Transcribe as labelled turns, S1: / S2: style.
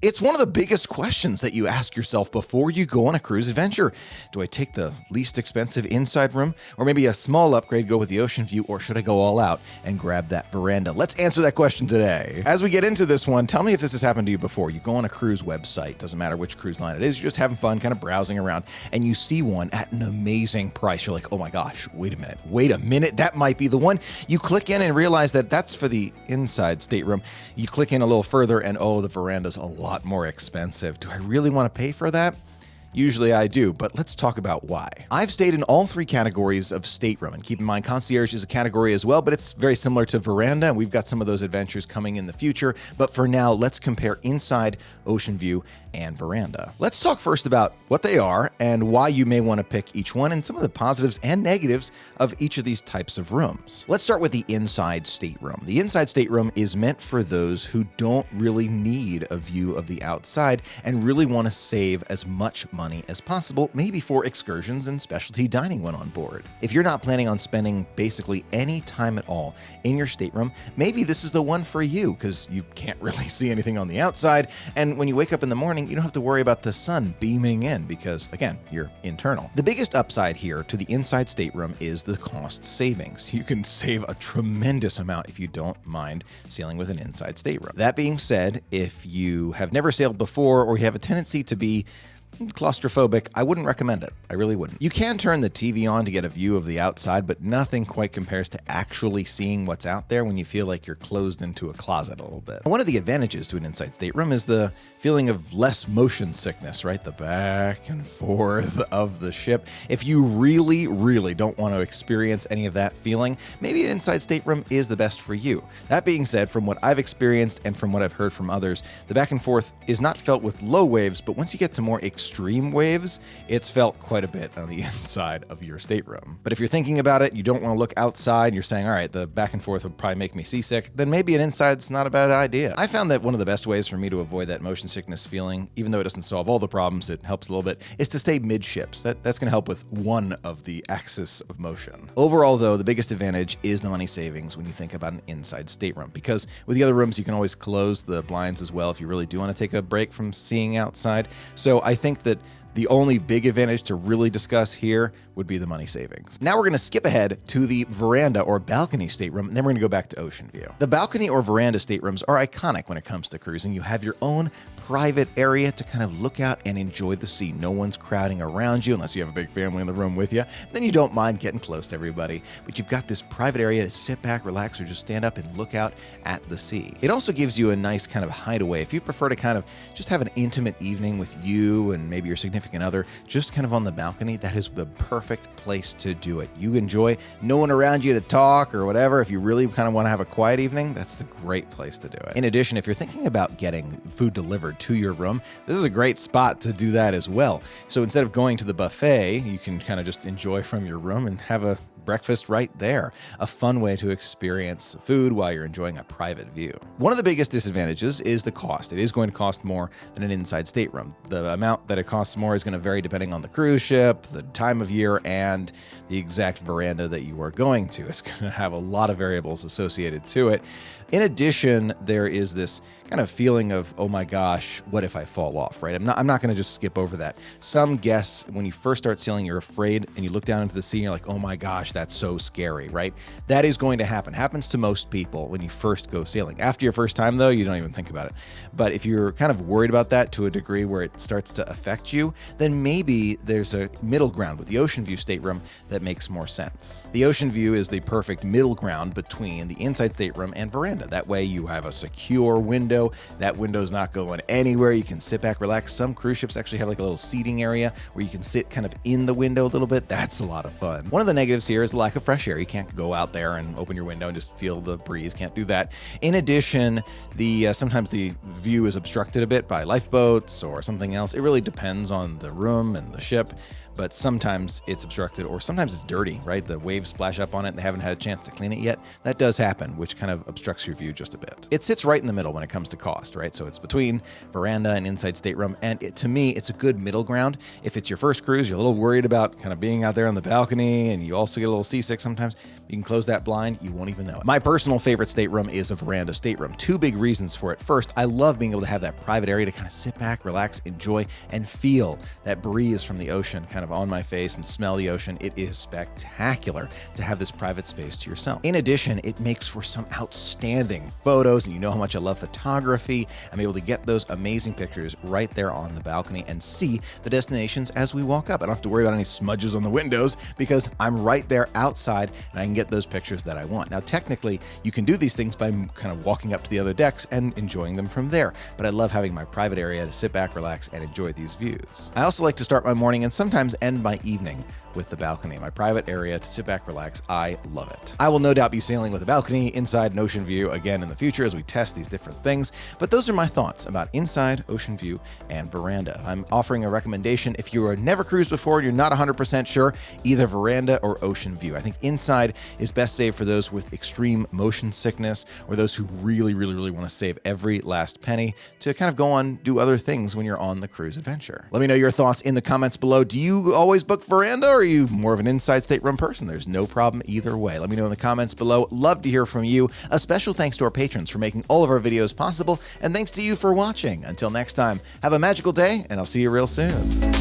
S1: It's one of the biggest questions that you ask yourself before you go on a cruise adventure. Do I take the least expensive inside room, or maybe a small upgrade, go with the Oceanview, or should I go all out and grab that veranda? Let's answer that question today. As we get into this one, tell me if this has happened to you before. You go on a cruise website, doesn't matter which cruise line it is, you're just having fun, kind of browsing around, and you see one at an amazing price. You're like, oh my gosh, wait a minute, that might be the one. You click in and realize that that's for the inside stateroom. You click in a little further and oh, the veranda's a lot more expensive. Do I really want to pay for that? Usually I do, but let's talk about why. I've stayed in all three categories of stateroom, and keep in mind concierge is a category as well, but it's very similar to veranda, and we've got some of those adventures coming in the future. But for now, let's compare inside, Oceanview, and veranda. Let's talk first about what they are and why you may want to pick each one and some of the positives and negatives of each of these types of rooms. Let's start with the inside stateroom. The inside stateroom is meant for those who don't really need a view of the outside and really want to save as much money as possible, maybe for excursions and specialty dining when on board. If you're not planning on spending basically any time at all in your stateroom, maybe this is the one for you because you can't really see anything on the outside, and when you wake up in the morning, you don't have to worry about the sun beaming in because, again, you're internal. The biggest upside here to the inside stateroom is the cost savings. You can save a tremendous amount if you don't mind sailing with an inside stateroom. That being said, if you have never sailed before or you have a tendency to be claustrophobic, I wouldn't recommend it. I really wouldn't. You can turn the TV on to get a view of the outside, but nothing quite compares to actually seeing what's out there when you feel like you're closed into a closet a little bit. One of the advantages to an inside stateroom is the feeling of less motion sickness, right? The back and forth of the ship. If you really, really don't want to experience any of that feeling, maybe an inside stateroom is the best for you. That being said, from what I've experienced and from what I've heard from others, the back and forth is not felt with low waves, but once you get to more extreme waves, it's felt quite a bit on the inside of your stateroom. But if you're thinking about it, you don't want to look outside, you're saying, all right, the back and forth would probably make me seasick, then maybe an inside's not a bad idea. I found that one of the best ways for me to avoid that motion sickness feeling, even though it doesn't solve all the problems, it helps a little bit, is to stay midships. That's going to help with one of the axis of motion. Overall, though, the biggest advantage is the money savings when you think about an inside stateroom, because with the other rooms, you can always close the blinds as well if you really do want to take a break from seeing outside. So I think that the only big advantage to really discuss here would be the money savings. Now we're going to skip ahead to the veranda or balcony stateroom, and then we're going to go back to Oceanview. The balcony or veranda staterooms are iconic when it comes to cruising. You have your own private area to kind of look out and enjoy the sea. No one's crowding around you unless you have a big family in the room with you. Then you don't mind getting close to everybody, but you've got this private area to sit back, relax, or just stand up and look out at the sea. It also gives you a nice kind of hideaway. If you prefer to kind of just have an intimate evening with you and maybe your significant other, just kind of on the balcony, that is the perfect place to do it. You enjoy no one around you to talk or whatever. If you really kind of want to have a quiet evening, that's the great place to do it. In addition, if you're thinking about getting food delivered to your room, this is a great spot to do that as well. So instead of going to the buffet, you can kind of just enjoy from your room and have a breakfast right there. A fun way to experience food while you're enjoying a private view. One of the biggest disadvantages is the cost. It is going to cost more than an inside stateroom. The amount that it costs more is going to vary depending on the cruise ship, the time of year, and the exact veranda that you are going to. It's going to have a lot of variables associated to it. In addition, there is this kind of feeling of, oh my gosh, what if I fall off, right? I'm not going to just skip over that. Some guests, when you first start sailing, you're afraid and you look down into the sea and you're like, oh my gosh, that's so scary, right? That is going to happen. Happens to most people when you first go sailing. After your first time, though, you don't even think about it. But if you're kind of worried about that to a degree where it starts to affect you, then maybe there's a middle ground with the Oceanview stateroom that makes more sense. The Oceanview is the perfect middle ground between the inside stateroom and veranda. That way you have a secure window. That window's not going anywhere. You can sit back, relax. Some cruise ships actually have like a little seating area where you can sit kind of in the window a little bit. That's a lot of fun. One of the negatives here is the lack of fresh air. You can't go out there and open your window and just feel the breeze. Can't do that. In addition, sometimes the view is obstructed a bit by lifeboats or something else. It really depends on the room and the ship. but sometimes it's obstructed or sometimes it's dirty, right? The waves splash up on it and they haven't had a chance to clean it yet. That does happen, which kind of obstructs your view just a bit. It sits right in the middle when it comes to cost, right? So it's between veranda and inside stateroom. And to me, it's a good middle ground. If it's your first cruise, you're a little worried about kind of being out there on the balcony and you also get a little seasick sometimes, you can close that blind, you won't even know it. My personal favorite stateroom is a veranda stateroom. Two big reasons for it. First, I love being able to have that private area to kind of sit back, relax, enjoy, and feel that breeze from the ocean kind of on my face and smell the ocean. It is spectacular to have this private space to yourself. In addition, it makes for some outstanding photos, and you know how much I love photography. I'm able to get those amazing pictures right there on the balcony and see the destinations as we walk up. I don't have to worry about any smudges on the windows because I'm right there outside and I can get those pictures that I want. Now, technically, you can do these things by kind of walking up to the other decks and enjoying them from there, but I love having my private area to sit back, relax, and enjoy these views. I also like to start my morning and sometimes end my evening with the balcony, my private area to sit back, relax. I love it. I will no doubt be sailing with a balcony inside an Oceanview again in the future as we test these different things, but those are my thoughts about inside, Oceanview, and veranda. I'm offering a recommendation if you are never cruised before and you're not 100% sure, either veranda or Oceanview. I think inside is best saved for those with extreme motion sickness or those who really want to save every last penny to kind of go on, do other things when you're on the cruise adventure. Let me know your thoughts in the comments below. Do you always book veranda or are you more of an inside stateroom person? There's no problem either way. Let me know in the comments below. Love to hear from you. A special thanks to our patrons for making all of our videos possible, and thanks to you for watching. Until next time, have a magical day, and I'll see you real soon.